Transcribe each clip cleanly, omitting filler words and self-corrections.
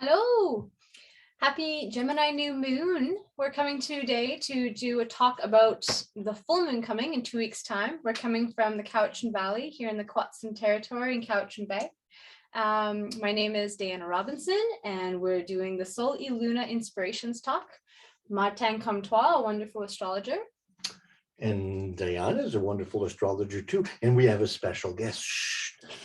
Hello, happy Gemini new moon. We're coming today to do a talk about the full moon coming in 2 weeks time. We're coming from the Cowichan Valley here in the Quatsin territory in Cowichan Bay. My name is Diana Robinson and we're doing the Sol y Luna Inspirations talk. Martin Comtois, a wonderful astrologer. And Diana is a wonderful astrologer too. And we have a special guest.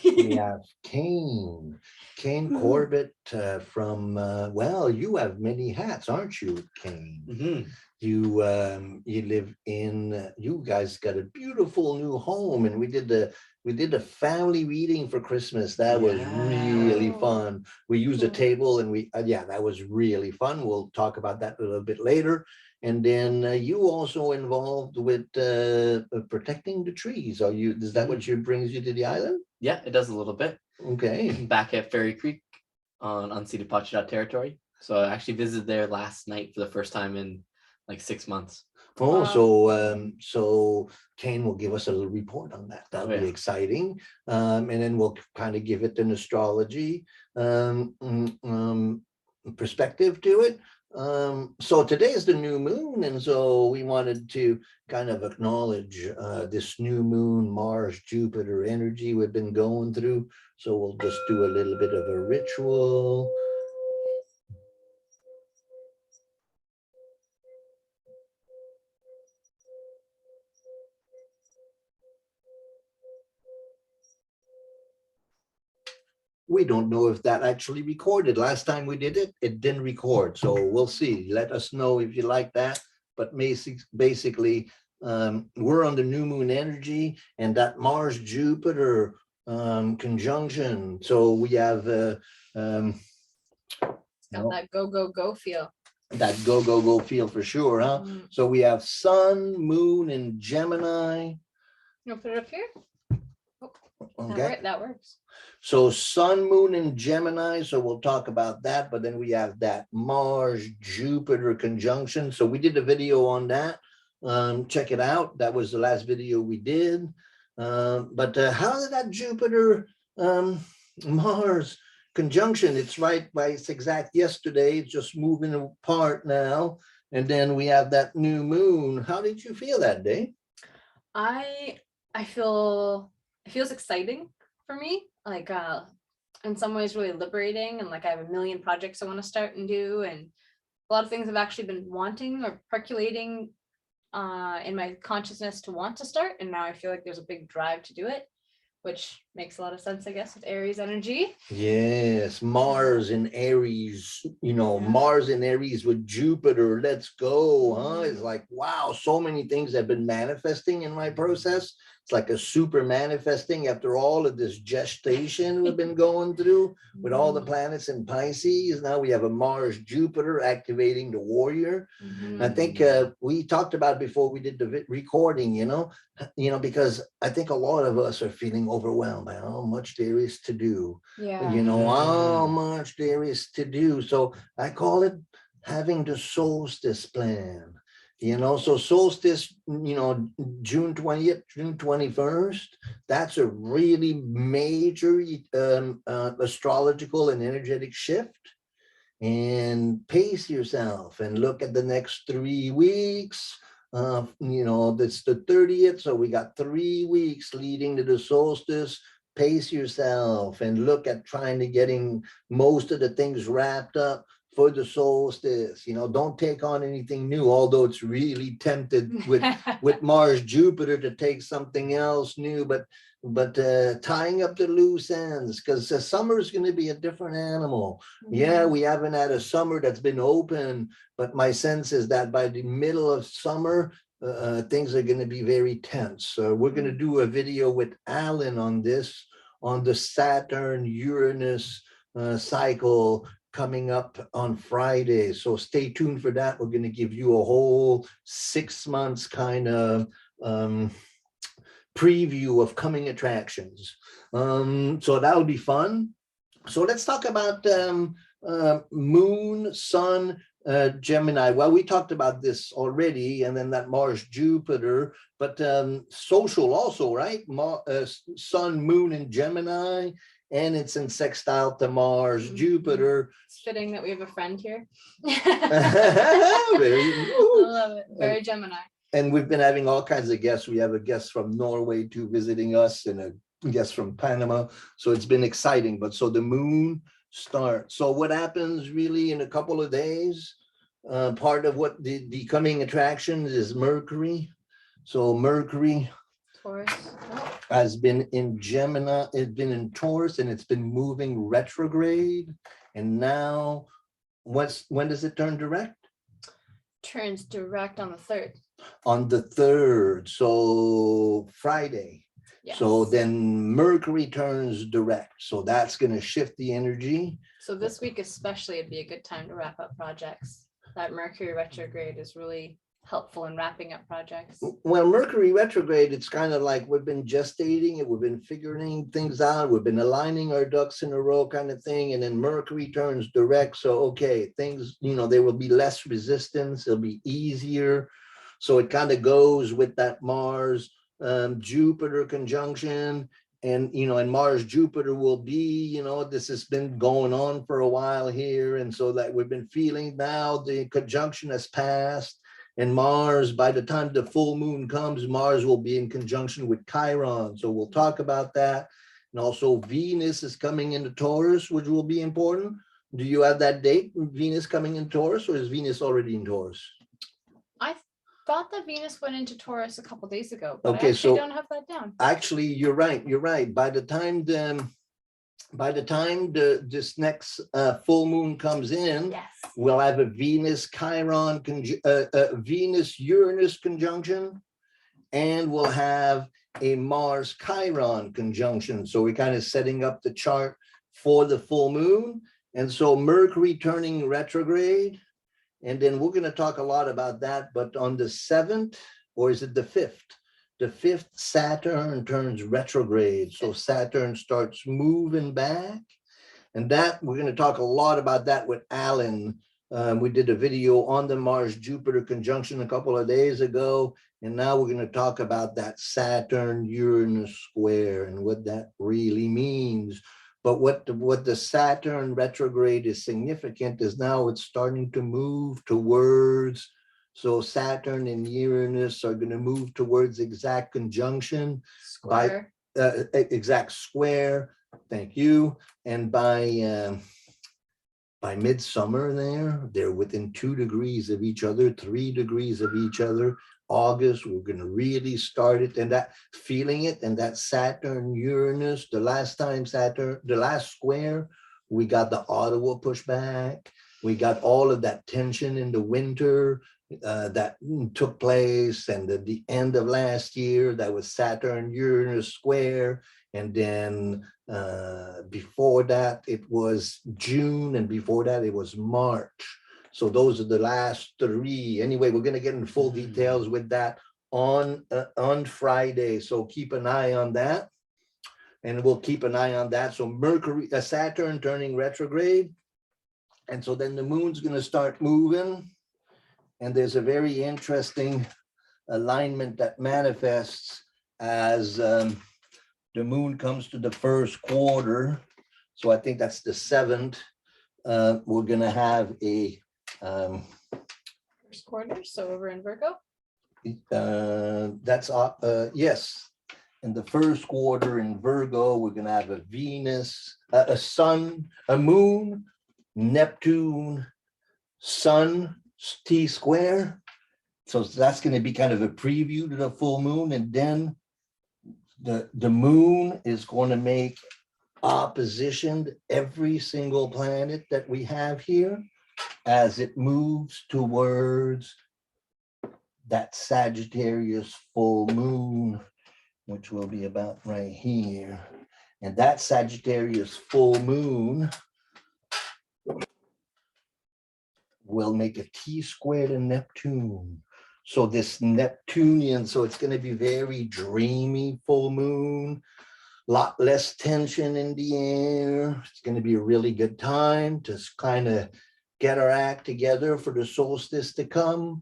We have Caine Corbett from, well, you have many hats, aren't you, Caine? Mm-hmm. You live in, you guys got a beautiful new home, and we did a family reading for Christmas. That was really fun. We used a table and that was really fun. We'll talk about that a little bit later. And then you also involved with protecting the trees. Is that what brings you to the island? Yeah, it does a little bit. Okay. Back at Fairy Creek on unceded Pacheco territory. So I actually visited there last night for the first time in like 6 months. Oh, Wow. so Caine will give us a little report on that. That'll be exciting. And then we'll kind of give it an astrology perspective to it. So today is the new moon, and so we wanted to kind of acknowledge this new moon, Mars, Jupiter energy we've been going through. So we'll just do a little bit of a ritual. We don't know if that actually recorded. Last time we did it, it didn't record. So we'll see. Let us know if you like that. But basically, we're on the new moon energy and that Mars Jupiter conjunction. So we have It's got that go feel. That go feel for sure, huh? So we have Sun, Moon, and Gemini. You'll put it up here. Okay, that works. So Sun, Moon, and Gemini. So we'll talk about that. But then we have that Mars Jupiter conjunction. So we did a video on that. Check it out. That was the last video we did. But how did that Jupiter Mars conjunction? It's right by its exact yesterday. It's just moving apart now. And then we have that new moon. How did you feel that day? I feel it feels exciting for me, like in some ways really liberating, and like I have a million projects I want to start and do, and a lot of things I've actually been wanting or percolating in my consciousness to want to start, and now I feel like there's a big drive to do it, which makes a lot of sense, I guess, with Aries energy. Yes, Mars in Aries, Mars in Aries with Jupiter, let's go, huh? It's like, wow, so many things have been manifesting in my process. It's like a super manifesting after all of this gestation we've been going through with all the planets in Pisces. Now we have a Mars Jupiter activating the warrior. I think we talked about before we did the recording, because I think a lot of us are feeling overwhelmed by how much there is to do. How much there is to do. So I call it having the solstice plan. So solstice, June 20th, June 21st, that's a really major astrological and energetic shift. And pace yourself and look at the next 3 weeks. That's the 30th. So we got 3 weeks leading to the solstice. Pace yourself and look at trying to getting most of the things wrapped up for the solstice. Don't take on anything new, although it's really tempted with Mars Jupiter to take something else new, but tying up the loose ends, because the summer is going to be a different animal. Yeah, we haven't had a summer that's been open, but my sense is that by the middle of summer, things are going to be very tense. We're going to do a video with Alan on this, on the Saturn Uranus cycle coming up on Friday. So stay tuned for that. We're going to give you a whole 6 months kind of preview of coming attractions. So that'll be fun. So let's talk about Moon, Sun, Gemini. Well, we talked about this already, and then that Mars, Jupiter, but social also, right? Sun, Moon, and Gemini. and it's in sextile to Mars, Mhm. Jupiter. It's fitting that we have a friend here. Very- I love it. Very Gemini. And we've been having all kinds of guests. We have a guest from Norway too visiting us, and a guest from Panama. So it's been exciting. But so the moon starts. So what happens really in a couple of days? Part of what the coming attractions is Mercury. So Mercury Taurus. Oh, has been in Gemini, it's been in Taurus, and it's been moving retrograde. And now, when does it turn direct? turns direct on the 3rd. On the 3rd, so Friday. Yes. So then Mercury turns direct. So that's going to shift the energy. So this week especially, it'd be a good time to wrap up projects. That Mercury retrograde is really helpful in wrapping up projects. Well, Mercury retrograde, it's kind of like we've been gestating it, we've been figuring things out, we've been aligning our ducks in a row kind of thing, and then Mercury turns direct. So, okay, things, there will be less resistance, it'll be easier. So it kind of goes with that Mars Jupiter conjunction. And, and Mars Jupiter will be, this has been going on for a while here. And so that we've been feeling now the conjunction has passed. And Mars, by the time the full moon comes, Mars will be in conjunction with Chiron. So we'll talk about that. And also Venus is coming into Taurus, which will be important. Do you have that date, Venus coming in Taurus, or is Venus already in Taurus? I thought that Venus went into Taurus a couple days ago, but Okay, I actually so don't have that down. Actually, you're right. By the time this next full moon comes in, Yes. we'll have a Venus Chiron, Venus Uranus conjunction, and we'll have a Mars Chiron conjunction. So we're kind of setting up the chart for the full moon. And so Mercury turning retrograde. And then we're going to talk a lot about that. But on the 7th, or is it the 5th? The 5th, Saturn turns retrograde. So Saturn starts moving back. And that we're going to talk a lot about that with Alan. We did a video on the Mars Jupiter conjunction a couple of days ago. And now we're going to talk about that Saturn Uranus square and what that really means. But what the Saturn retrograde is significant is now it's starting to move towards, so Saturn and Uranus are going to move towards exact conjunction. Square. By exact square. Thank you. And by midsummer they're within 2 degrees of each other, 3 degrees of each other. August, we're going to really start it, and that feeling it, and that Saturn Uranus, the last square, we got the Ottawa pushback, we got all of that tension in the winter that took place, and at the end of last year, that was Saturn Uranus square, and then before that it was June, and before that it was March. So those are the last 3. Anyway, we're going to get in full details with that on Friday. So keep an eye on that. And we'll keep an eye on that. So Saturn turning retrograde. And so then the moon's going to start moving. And there's a very interesting alignment that manifests as the moon comes to the first quarter. So I think that's the 7th. We're going to have a First quarter, so over in Virgo. Yes, in the first quarter in Virgo, we're going to have a Venus, a sun, a moon, Neptune, sun, T square. So that's going to be kind of a preview to the full moon. And then the moon is going to make opposition to every single planet that we have here as it moves towards that Sagittarius full moon, which will be about right here. And that Sagittarius full moon will make a T squared in Neptune. So this Neptunian, so it's going to be very dreamy full moon, lot less tension in the air. It's going to be a really good time to kind of get our act together for the solstice to come.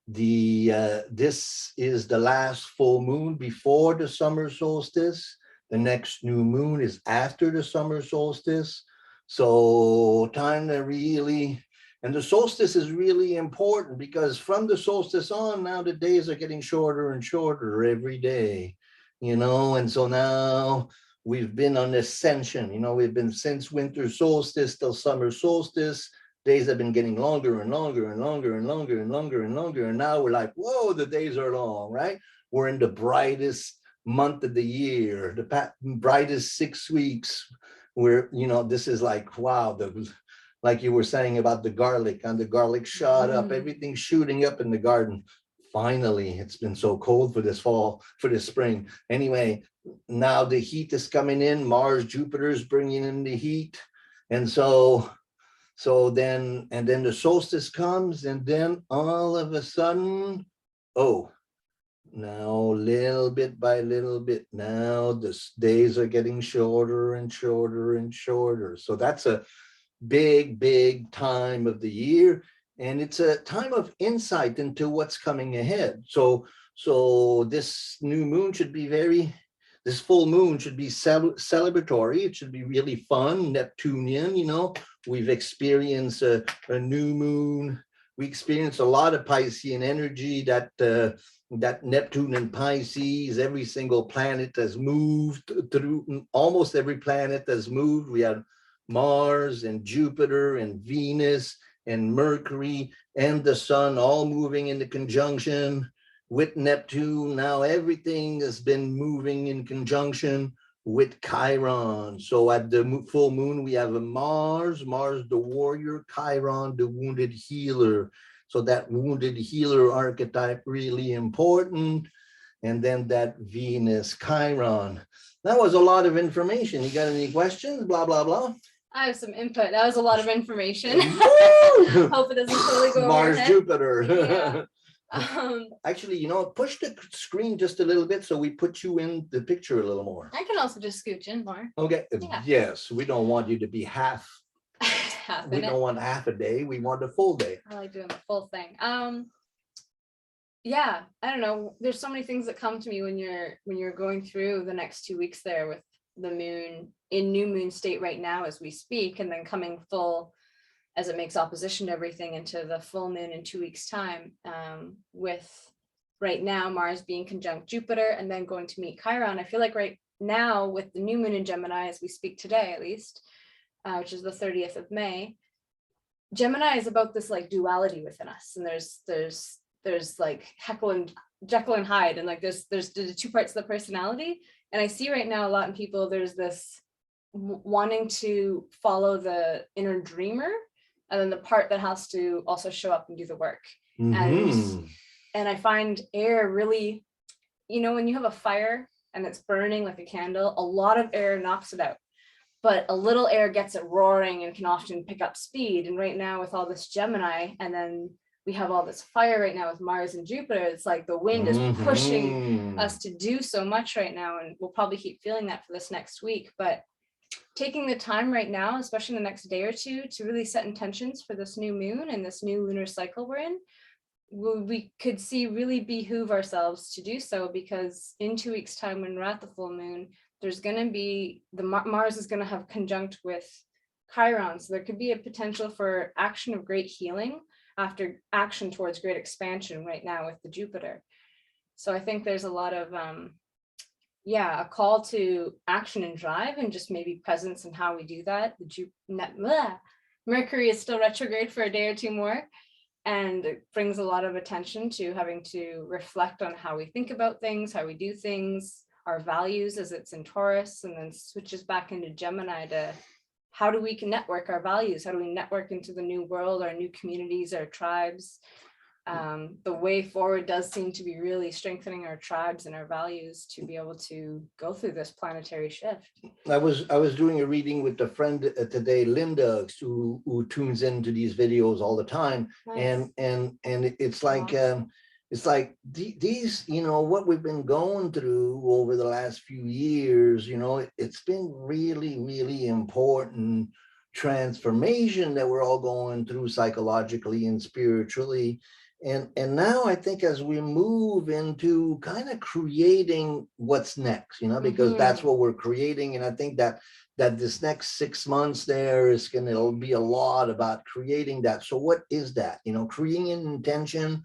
This is the last full moon before the summer solstice. The next new moon is after the summer solstice. So time to really, and the solstice is really important because from the solstice on, now the days are getting shorter and shorter every day, you know, and so now we've been on ascension, you know, we've been since winter solstice till summer solstice. Days have been getting longer and longer and longer and longer and longer and longer. And now we're like, whoa, the days are long, right? We're in the brightest month of the year, the brightest 6 weeks where, you know, this is like, wow, like you were saying about the garlic, and the garlic shot up, everything's shooting up in the garden. Finally, it's been so cold for this fall, for this spring. Anyway, now the heat is coming in, Mars, Jupiter's bringing in the heat. And so then the solstice comes, and then all of a sudden, oh, now little bit by little bit, now the days are getting shorter and shorter and shorter. So that's a big time of the year, and it's a time of insight into what's coming ahead. So this new moon should be this full moon should be celebratory. It should be really fun, Neptunian, you know. We've experienced a new moon. We experienced a lot of Piscean energy, that Neptune and Pisces, every single planet has moved through, almost every planet has moved. We had Mars and Jupiter and Venus and Mercury and the sun all moving into conjunction with Neptune. Now everything has been moving in conjunction with Chiron. So at the full moon, we have a Mars, the warrior, Chiron, the wounded healer. So that wounded healer archetype, really important. And then that Venus, Chiron. That was a lot of information. You got any questions? Blah, blah, blah. I have some input. That was a lot of information. Hope it doesn't totally go over Mars, your head. Jupiter. Yeah. Actually, you know, push the screen just a little bit so we put you in the picture a little more. I can also just scooch in more. Okay. Yeah. Yes, we don't want you to be half. We don't want half a day. We want a full day. I like doing the full thing. Yeah, I don't know. There's so many things that come to me when you're going through the next 2 weeks there with the moon in new moon state right now as we speak, and then coming full as it makes opposition to everything into the full moon in 2 weeks time, with right now Mars being conjunct Jupiter and then going to meet Chiron. I feel like right now with the new moon in Gemini as we speak today, at least, which is the 30th of May, Gemini is about this like duality within us, and there's like Jekyll and Hyde, and like there's the two parts of the personality. And I see right now a lot in people, there's this wanting to follow the inner dreamer, and then the part that has to also show up and do the work. And I find air really, you know, when you have a fire and it's burning like a candle, a lot of air knocks it out, but a little air gets it roaring and can often pick up speed. And right now with all this Gemini, and then we have all this fire right now with Mars and Jupiter, it's like the wind is pushing us to do so much right now, and we'll probably keep feeling that for this next week. But taking the time right now, especially in the next day or two, to really set intentions for this new moon and this new lunar cycle we're in, we could see really behoove ourselves to do so, because in 2 weeks time when we're at the full moon, there's going to be Mars is going to have conjunct with Chiron, so there could be a potential for action of great healing after action towards great expansion right now with the Jupiter. So I think there's a lot of a call to action and drive, and just maybe presence in how we do that. Mercury is still retrograde for a day or two more, and it brings a lot of attention to having to reflect on how we think about things, how we do things, our values, as it's in Taurus, and then switches back into Gemini to how do we network our values? How do we network into the new world, our new communities, our tribes? The way forward does seem to be really strengthening our tribes and our values to be able to go through this planetary shift. I was doing a reading with a friend today, Linda, who tunes into these videos all the time. Nice. And it's like awesome. It's like these, you know, what we've been going through over the last few years, you know, it's been really important transformation that we're all going through psychologically and spiritually. And now I think as we move into kind of creating what's next, because that's what we're creating. And I think that this next 6 months there is going to be a lot about creating that. So what is that? Creating an intention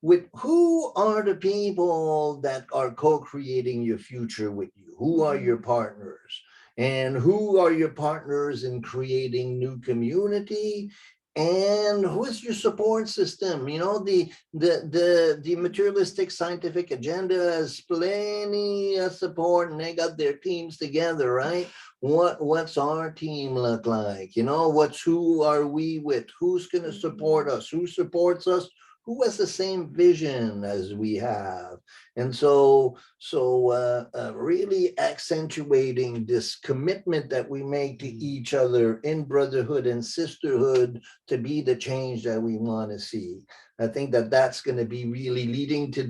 with who are the people that are co-creating your future with you? Who are your partners? And who are your partners in creating new community? And who is your support system? The materialistic scientific agenda has plenty of support, and they got their teams together, right? What's our team look like? Who are we with? Who's going to support us? Who supports us? Who has the same vision as we have? And so really accentuating this commitment that we make to each other in brotherhood and sisterhood to be the change that we want to see. I think that that's going to be really leading to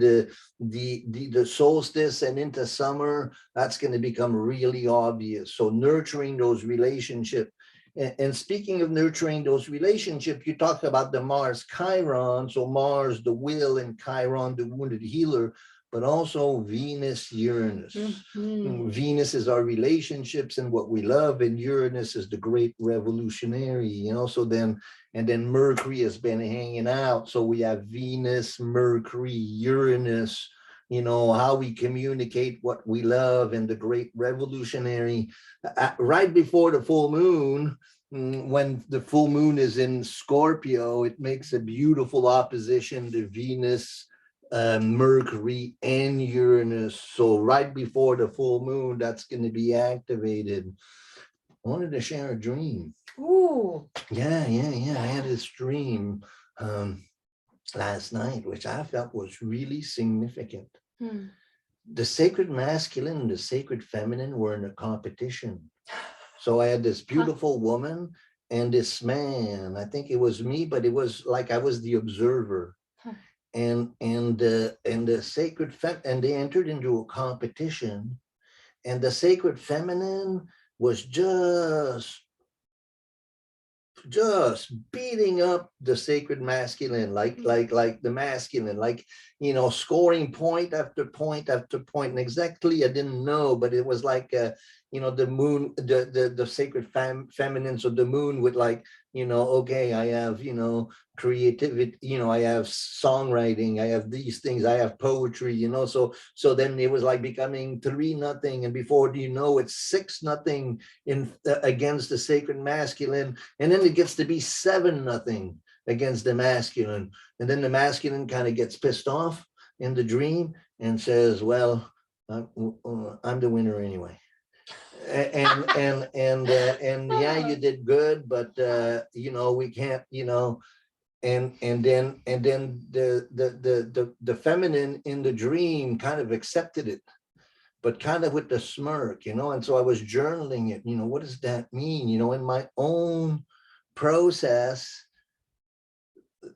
the solstice and into summer. That's going to become really obvious. So nurturing those relationships. And speaking of nurturing those relationships, you talked about the Mars Chiron, so Mars, the will, and Chiron, the wounded healer, but also Venus Uranus. Venus is our relationships and what we love, and Uranus is the great revolutionary, so then Mercury has been hanging out. So we have Venus, Mercury, Uranus, how we communicate what we love, and the great revolutionary. Right before the full moon, when the full moon is in Scorpio, it makes a beautiful opposition to Venus, Mercury, and Uranus. So right before the full moon, that's going to be activated. I wanted to share a dream. Ooh. Yeah. I had this dream last night, which I felt was really significant. The sacred masculine and the sacred feminine were in a competition. So I had this beautiful woman and this man. I think it was me, but it was like I was the observer. And the sacred and they entered into a competition, and the sacred feminine was just beating up the sacred masculine, like the masculine, scoring point after point after point. And exactly, I didn't know, but it was like the moon, the sacred feminine. So the moon would okay, I have creativity, I have songwriting, I have these things, I have poetry, so then it was like becoming 3-0, and before you know it's 6-0 in against the sacred masculine, and then it gets to be 7-0 against the masculine, and then the masculine kind of gets pissed off in the dream and says, well, I'm the winner anyway. And yeah, you did good, but we can't, and then the feminine in the dream kind of accepted it, but kind of with the smirk, and so I was journaling it. What does that mean? In my own process,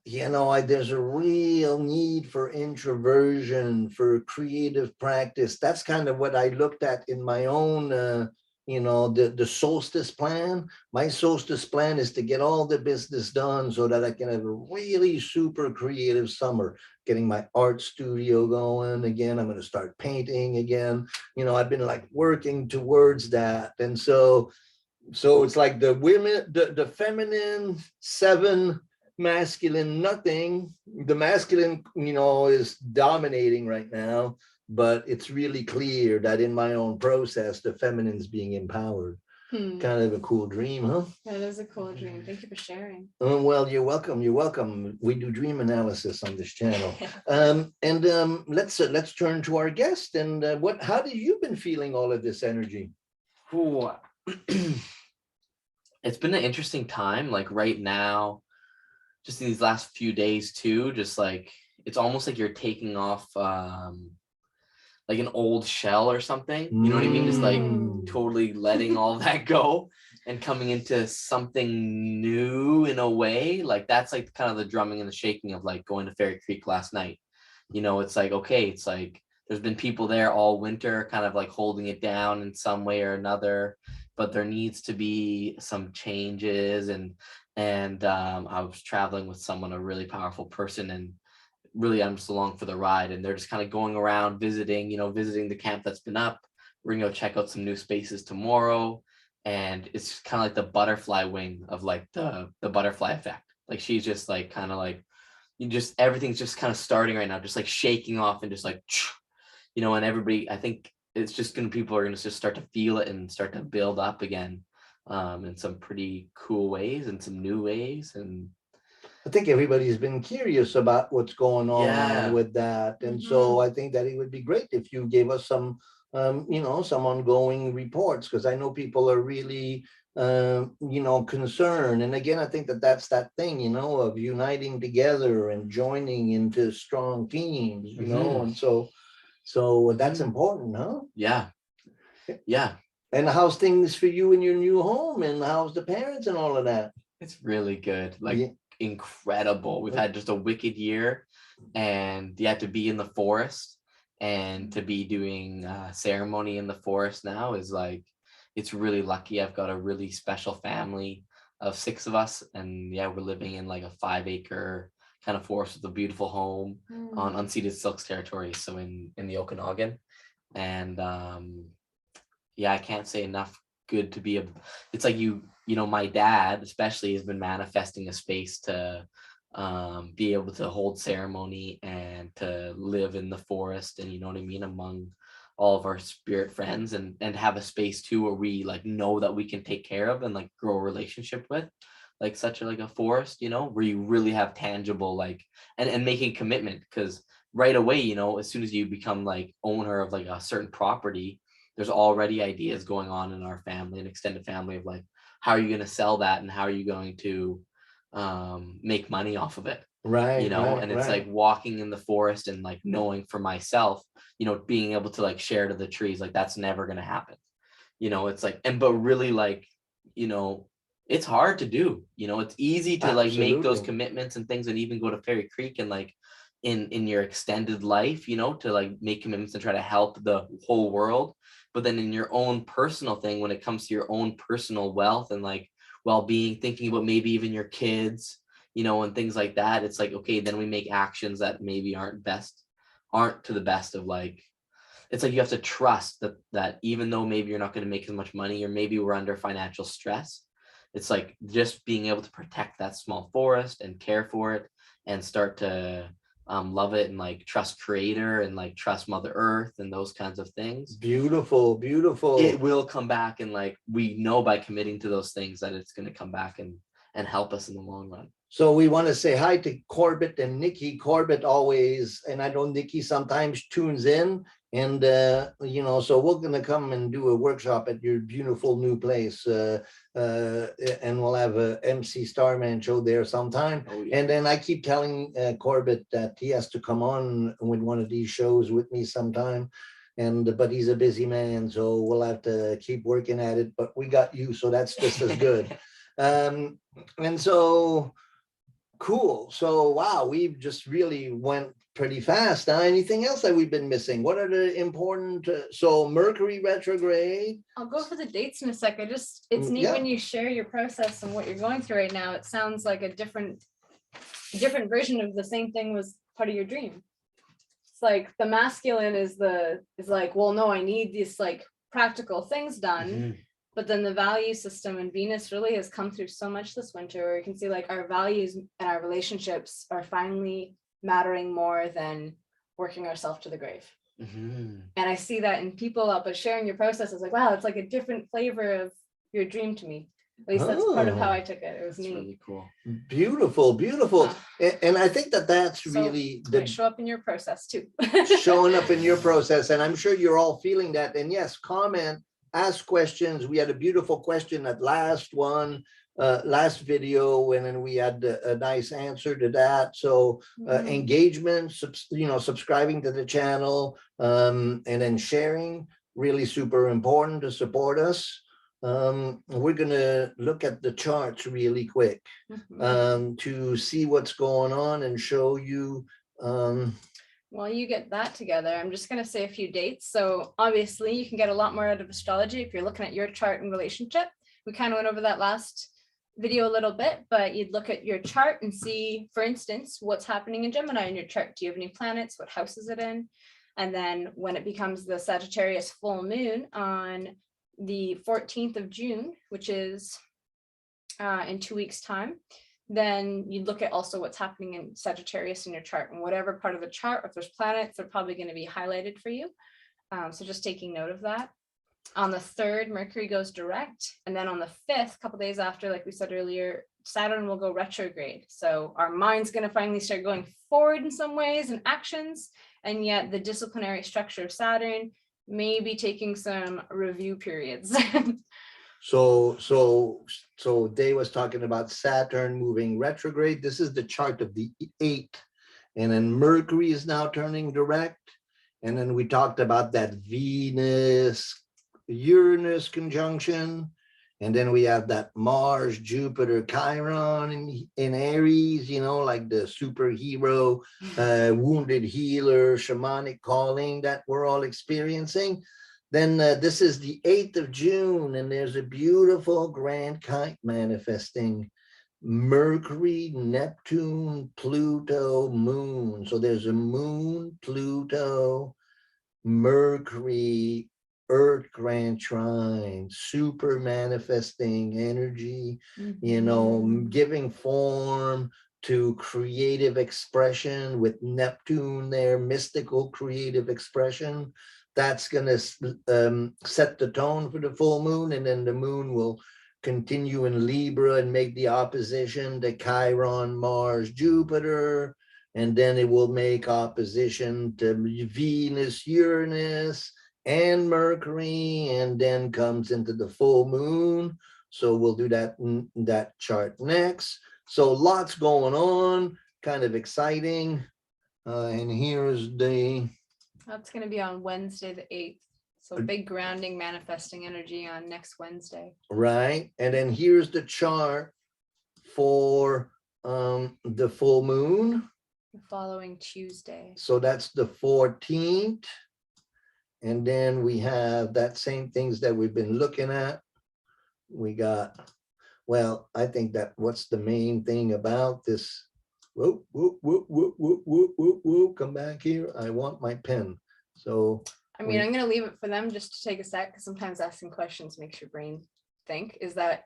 there's a real need for introversion, for creative practice. That's kind of what I looked at in my own, the solstice plan. My solstice plan is to get all the business done so that I can have a really super creative summer, getting my art studio going again. I'm going to start painting again. I've been working towards that. And so it's like the women, the feminine 7, masculine nothing. The masculine is dominating right now, but it's really clear that in my own process the feminine's being empowered. Kind of a cool dream, huh? That is a cool dream. Thank you for sharing. Well, you're welcome. We do dream analysis on this channel. Let's turn to our guest. And how have you been feeling all of this energy? Ooh. It's been an interesting time, right now, just these last few days too, just it's almost like you're taking off an old shell or something, you know what I mean? Just totally letting all that go and coming into something new in a way. That's kind of the drumming and the shaking of going to Fairy Creek last night. It's okay, it's there's been people there all winter kind of holding it down in some way or another, but there needs to be some changes. And I was traveling with someone, a really powerful person, really I'm just along for the ride, and they're just kind of going around visiting, visiting the camp that's been up. We're gonna go check out some new spaces tomorrow, and it's kind of like the butterfly wing of like the butterfly effect. Like she's just like kind of like everything's just kind of starting right now, just like shaking off and just like and everybody, I think it's just people are gonna just start to feel it and start to build up again in some pretty cool ways and some new ways. And I think everybody's been curious about what's going on Yeah. with that. And so I think that it would be great if you gave us some, some ongoing reports, because I know people are really, concerned. And again, I think that that's that thing, of uniting together and joining into strong teams, and so that's important, huh? Yeah. Yeah. And how's things for you in your new home, and how's the parents and all of that? It's really good. Like incredible. We've had just a wicked year, and you have to be in the forest, and to be doing ceremony in the forest now is like, it's really lucky. I've got a really special family of 6 of us, and we're living in like a 5-acre kind of forest with a beautiful home on unceded Silks territory, so in the Okanagan. And I can't say enough good to be it's like my dad especially has been manifesting a space to be able to hold ceremony and to live in the forest, and among all of our spirit friends, and have a space too where we like know that we can take care of and like grow a relationship with, like such a forest, where you really have tangible like and making commitment, because right away, as soon as you become like owner of like a certain property, there's already ideas going on in our family and extended family of like, how are you going to sell that, and how are you going to make money off of it? Right. And it's like walking in the forest and like knowing for myself, being able to like share to the trees, like that's never going to happen. It's like, but really like, it's hard to do, it's easy to like make those commitments and things, and even go to Fairy Creek and like in your extended life, to like make commitments and try to help the whole world. But then in your own personal thing, when it comes to your own personal wealth and like well-being, thinking about maybe even your kids, and things like that, it's like, okay, then we make actions that maybe aren't to the best of like, it's like you have to trust that even though maybe you're not going to make as much money, or maybe we're under financial stress, it's like just being able to protect that small forest and care for it and start to love it and like trust Creator and like trust Mother Earth and those kinds of things. Beautiful. It will come back, and like we know by committing to those things that it's going to come back and help us in the long run. So we want to say hi to Corbett and Nikki. Corbett always, and I know Nikki sometimes tunes in, and so we're going to come and do a workshop at your beautiful new place, and we'll have a MC Starman show there sometime. And then I keep telling Corbett that he has to come on with one of these shows with me sometime, but he's a busy man, so we'll have to keep working at it, but we got you, so that's just as good. And so cool. So wow, we've just really went pretty fast. Now, anything else that we've been missing? What are the important? So Mercury retrograde. I'll go for the dates in a sec. It's neat when you share your process and what you're going through right now. It sounds like a different version of the same thing was part of your dream. It's like the masculine is like, well, no, I need these like practical things done. But then the value system and Venus really has come through so much this winter, where you can see like our values and our relationships are finally mattering more than working ourselves to the grave. And I see that in people up, but sharing your process is like, wow, it's like a different flavor of your dream to me. At least that's part of how I took it. It was neat. Really cool. Beautiful. And I think that's really show up in your process too. Showing up in your process. And I'm sure you're all feeling that. And yes, comment, ask questions. We had a beautiful question at last video, and then we had a nice answer to that. So engagement, subscribing to the channel, and then sharing, really super important to support us. We're going to look at the charts really quick to see what's going on and show you. While you get that together, I'm just going to say a few dates. So obviously you can get a lot more out of astrology if you're looking at your chart and relationship. We kind of went over that last video a little bit, but you'd look at your chart and see, for instance, what's happening in Gemini in your chart. Do you have any planets? What house is it in? And then when it becomes the Sagittarius full moon on the 14th of June, which is in 2 weeks' time, then you'd look at also what's happening in Sagittarius in your chart, and whatever part of the chart, if there's planets, they're probably going to be highlighted for you. So just taking note of that. On the 3rd, Mercury goes direct. And then on the 5th, a couple days after, like we said earlier, Saturn will go retrograde. So our mind's going to finally start going forward in some ways and actions. And yet the disciplinary structure of Saturn may be taking some review periods. So Day was talking about Saturn moving retrograde. This is the chart of the 8th. And then Mercury is now turning direct. And then we talked about that Venus Uranus conjunction. And then we have that Mars Jupiter Chiron in Aries, you know, like the superhero, wounded healer, shamanic calling that we're all experiencing. Then this is the 8th of June, and there's a beautiful grand kite manifesting Mercury, Neptune, Pluto, moon. So there's a moon, Pluto, Mercury, Earth grand trine, super manifesting energy, you know, giving form to creative expression with Neptune there, mystical creative expression. That's going to set the tone for the full moon, and then the moon will continue in Libra and make the opposition to Chiron, Mars, Jupiter, and then it will make opposition to Venus, Uranus, and Mercury, and then comes into the full moon. So we'll do that chart next. So lots going on, kind of exciting. And here's the... That's going to be on Wednesday, the 8th. So big grounding, manifesting energy on next Wednesday. Right. And then here's the chart for the full moon. The following Tuesday. So that's the 14th. And then we have that same things that we've been looking at. We got, well, I think that what's the main thing about this? Whoop, whoop, whoop, whoop, whoop, whoop, whoop, whoop. Come back here. I want my pen. So I mean, I'm going to leave it for them just to take a sec, because sometimes asking questions makes your brain think. Is that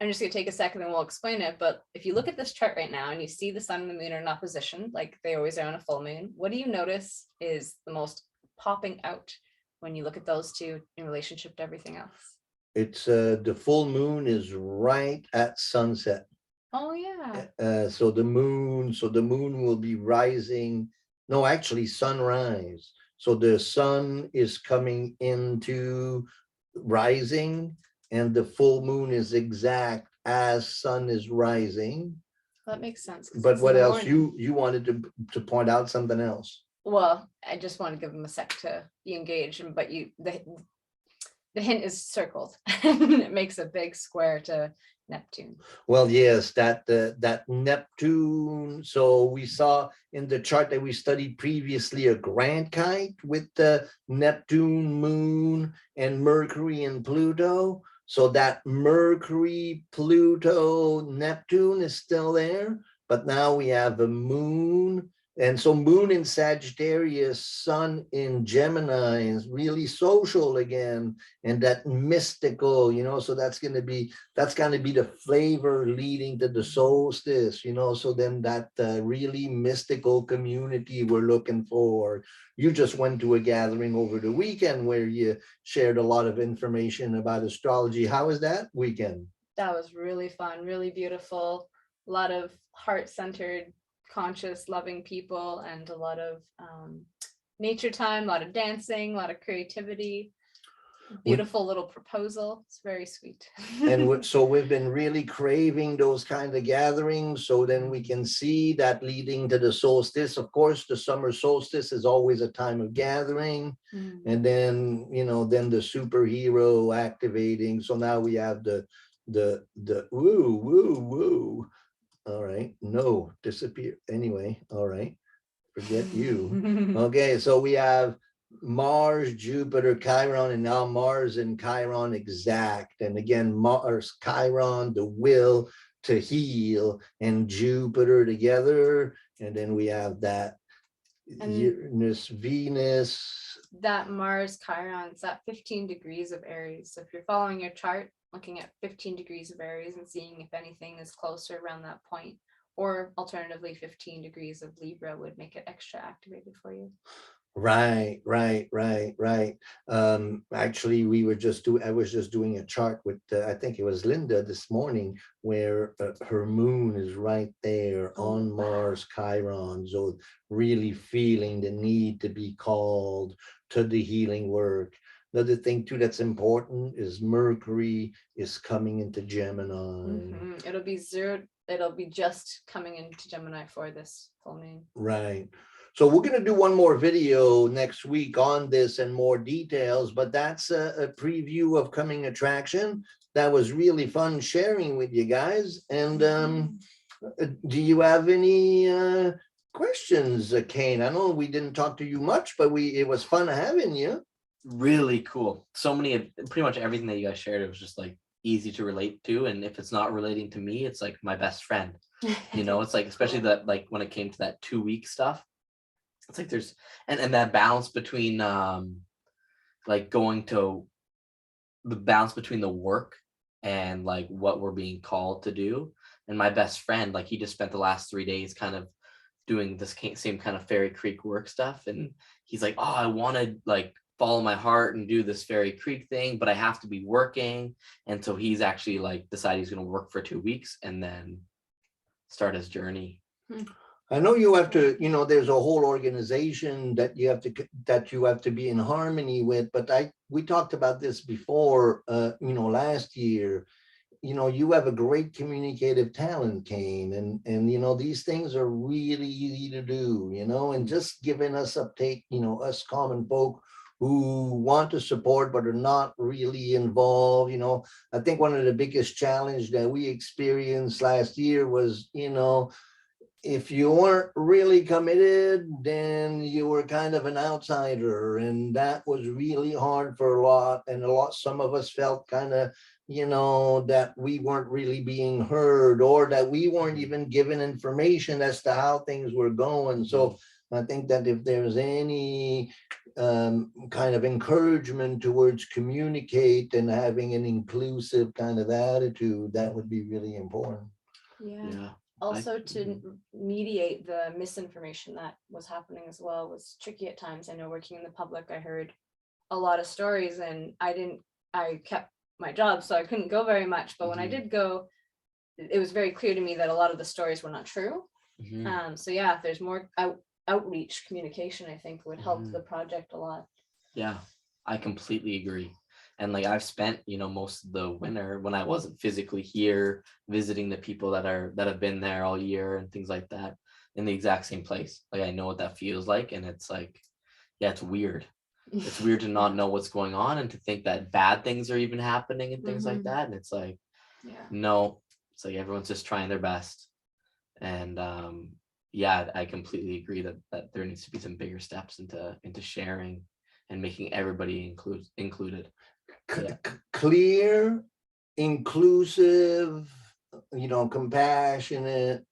I'm just going to take a second and we'll explain it. But if you look at this chart right now and you see the sun and the moon are in opposition, like they always are on a full moon, what do you notice is the most popping out when you look at those two in relationship to everything else? it's the full moon is right at sunset. Oh yeah. So the moon will be rising. No, actually sunrise. So the sun is coming into rising, and the full moon is exact as sun is rising. That makes sense. But what else? You wanted to point out something else. Well, I just want to give them a sec to be engaged, but the hint is circled. It makes a big square to Neptune. Well, yes, that Neptune. So we saw in the chart that we studied previously a grand kite with the Neptune, moon, and Mercury and Pluto. So that Mercury, Pluto, Neptune is still there, but now we have a moon. And so moon in Sagittarius, sun in Gemini is really social again, and that mystical, so that's going to be the flavor leading to the solstice, so then that really mystical community we're looking for. You just went to a gathering over the weekend where you shared a lot of information about astrology. How was that weekend? That was really fun, really beautiful, a lot of heart-centered, conscious, loving people, and a lot of nature time, a lot of dancing, a lot of creativity, beautiful little proposal. It's very sweet. And so we've been really craving those kind of gatherings, so then we can see that leading to the solstice. Of course, the summer solstice is always a time of gathering. And then then the superhero activating. So now we have the woo woo woo. All right, no, disappear. Anyway, all right, forget you. Okay, so we have Mars, Jupiter, Chiron, and now Mars and Chiron exact. And again, Mars, Chiron, the will to heal, and Jupiter together. And then we have that And Uranus, Venus. that Mars Chiron's at 15 degrees of Aries. So if you're following your chart, looking at 15 degrees of Aries and seeing if anything is closer around that point, or alternatively 15 degrees of Libra would make it extra activated for you. Right. Actually, I was just doing a chart with, I think it was Linda this morning, where her moon is right there on Mars Chiron. So really feeling the need to be called to the healing work. Another thing too that's important is Mercury is coming into Gemini. It'll be just coming into Gemini for this full moon. Right. So we're going to do one more video next week on this and more details, but that's a preview of coming attraction. That was really fun sharing with you guys. And do you have any questions, Caine? I know we didn't talk to you much, but it was fun having you. Really cool. So many, pretty much everything that you guys shared, it was just like easy to relate to. And if it's not relating to me, it's like my best friend. You know, it's like, especially that, like when it came to that 2-week stuff, it's like there's and that balance between like going to the balance between the work and like what we're being called to do. And my best friend, like he just spent the last 3 days kind of doing this same kind of Fairy Creek work stuff, and he's like, oh, I want to like follow my heart and do this Fairy Creek thing, but I have to be working. And so he's actually like decided he's going to work for 2 weeks and then start his journey. I know you have to, there's a whole organization that you have to be in harmony with, but we talked about this before, last year. You have a great communicative talent, Caine, and these things are really easy to do, and just giving us uptake, us common folk who want to support but are not really involved. I think one of the biggest challenge that we experienced last year was, if you weren't really committed, then you were kind of an outsider, and that was really hard for a lot. And some of us felt kind of, that we weren't really being heard, or that we weren't even given information as to how things were going. So I think that if there's any kind of encouragement towards communicate and having an inclusive kind of attitude, that would be really important. Yeah. Also, to mediate the misinformation that was happening as well was tricky at times. I know working in the public, I heard a lot of stories, and I kept my job, so I couldn't go very much. But when I did go, it was very clear to me that a lot of the stories were not true. So yeah, if there's more outreach communication, I think would help the project a lot. Yeah, I completely agree. And like I've spent, most of the winter when I wasn't physically here visiting the people that have been there all year and things like that in the exact same place. Like I know what that feels like, and it's like, yeah, it's weird. It's weird to not know what's going on and to think that bad things are even happening and things like that. And it's like, no, it's like everyone's just trying their best. And yeah, I completely agree that there needs to be some bigger steps into sharing and making everybody included. Clear, inclusive, compassionate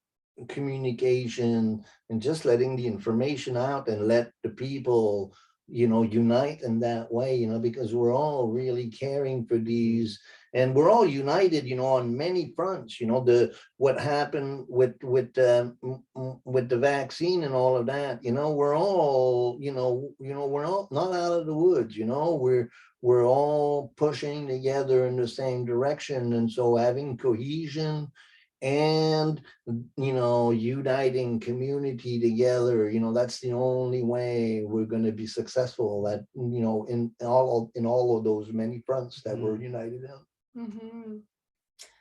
communication, and just letting the information out and let the people, unite in that way, because we're all really caring for these, and we're all united, on many fronts. What happened with the vaccine and all of that, we're all, we're all not out of the woods, we're all pushing together in the same direction. And so having cohesion and, uniting community together, that's the only way we're going to be successful at, in all of those many fronts that we're united in.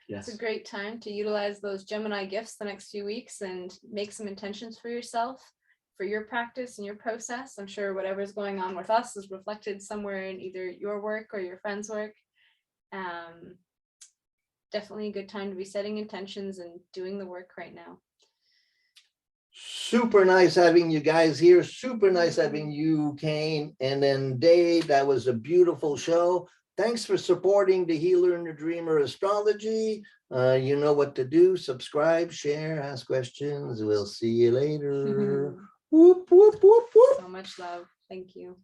Yes. It's a great time to utilize those Gemini gifts the next few weeks and make some intentions for yourself, for your practice and your process. I'm sure whatever's going on with us is reflected somewhere in either your work or your friend's work. Definitely a good time to be setting intentions and doing the work right now. Super nice having you guys here. Super nice having you, Caine. And then Dave, that was a beautiful show. Thanks for supporting the Healer and the Dreamer Astrology. You know what to do. Subscribe, share, ask questions. We'll see you later. Whoop, whoop, whoop, whoop. So much love. Thank you.